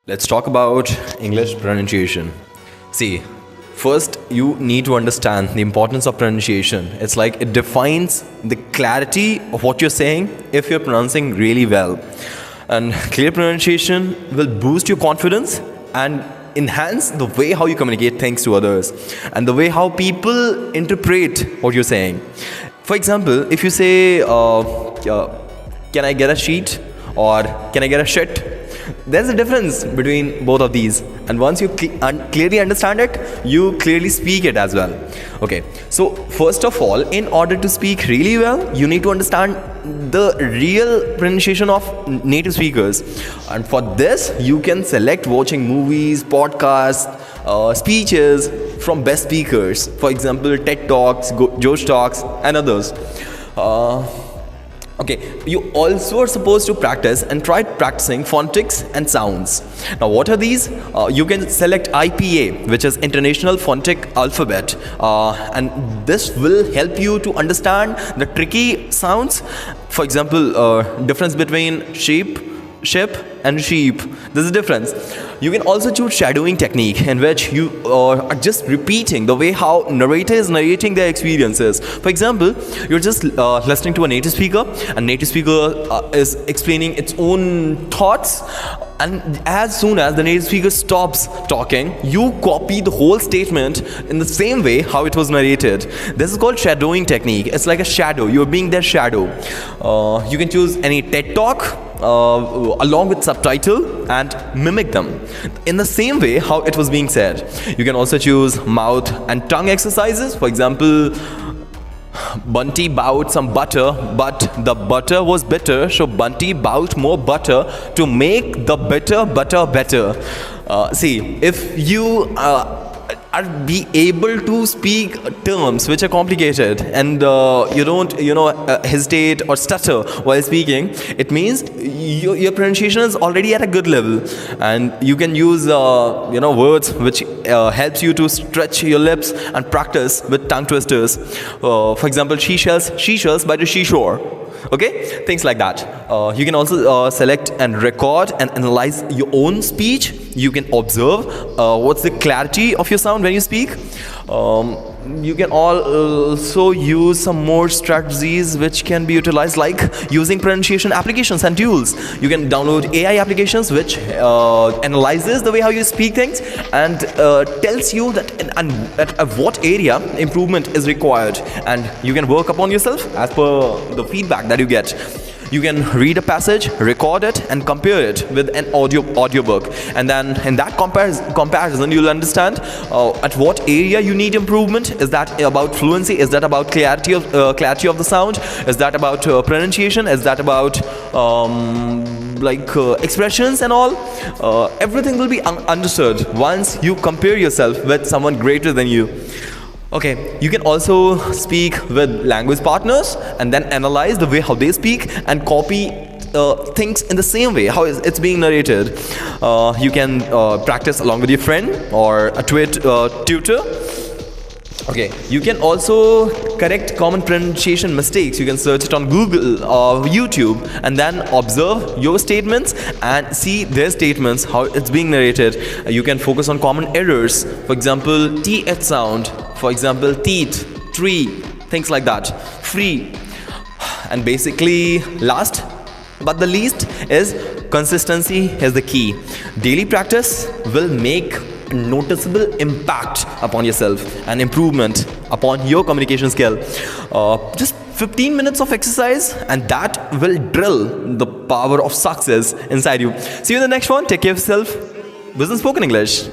Let's talk about English pronunciation. See, first you need to understand the importance of pronunciation. It's like it defines the clarity of what you're saying if you're pronouncing really well. And clear pronunciation will boost your confidence and enhance the way how you communicate things to others and the way how people interpret what you're saying. For example, if you say, can I get a sheet or can I get a shit? There's a difference between both of these, and once you clearly understand it, you clearly speak it as well. Okay, so first of all, in order to speak really well, you need to understand the real pronunciation of native speakers, and for this you can select watching movies, podcasts, speeches from best speakers, for example TED Talks, Josh Talks and others. Okay, you also are supposed to practice and try practicing phonetics and sounds. Now, what are these? You can select IPA, which is International Phonetic Alphabet, and this will help you to understand the tricky sounds. For example, difference between sheep, ship, and sheep. There's a difference. You can also choose shadowing technique, in which you are just repeating the way how narrator is narrating their experiences. For example, you're just listening to a native speaker, and native speaker is explaining its own thoughts, and as soon as the native speaker stops talking, you copy the whole statement in the same way how it was narrated. This is called shadowing technique. It's like a shadow. You're being their shadow. You can choose any TED Talk along with subtitle and mimic them in the same way how it was being said. You can also choose mouth and tongue exercises. For example, Bunty bought some butter, but the butter was bitter, so Bunty bought more butter to make the bitter butter better. See, if you are be able to speak terms which are complicated, and you don't hesitate or stutter while speaking, it means your pronunciation is already at a good level, and you can use words which helps you to stretch your lips and practice with tongue twisters. For example, seashells by the seashore. Okay, things like that. You can also select and record and analyze your own speech. You can observe what's the clarity of your sound when you speak. You can also use some more strategies which can be utilized, like using pronunciation applications and tools. You can download AI applications which analyzes the way how you speak things and tells you that at what area improvement is required, and you can work upon yourself as per the feedback that you get. You can read a passage, record it, and compare it with an audiobook. And then in that comparison, you'll understand at what area you need improvement. Is that about fluency? Is that about clarity of the sound? Is that about pronunciation? Is that about expressions and all? Everything will be understood once you compare yourself with someone greater than you. Okay, you can also speak with language partners and then analyze the way how they speak and copy things in the same way how it's being narrated. You can practice along with your friend or a tutor. Okay, you can also correct common pronunciation mistakes. You can search it on Google or YouTube and then observe your statements and see their statements, how it's being narrated. You can focus on common errors. For example, TH sound. For example, teeth, tree, things like that. Free. And basically, last but the least is consistency is the key. Daily practice will make noticeable impact upon yourself and improvement upon your communication skill. Just 15 minutes of exercise and that will drill the power of success inside you. See you in the next one. Take care of yourself. Business Spoken English.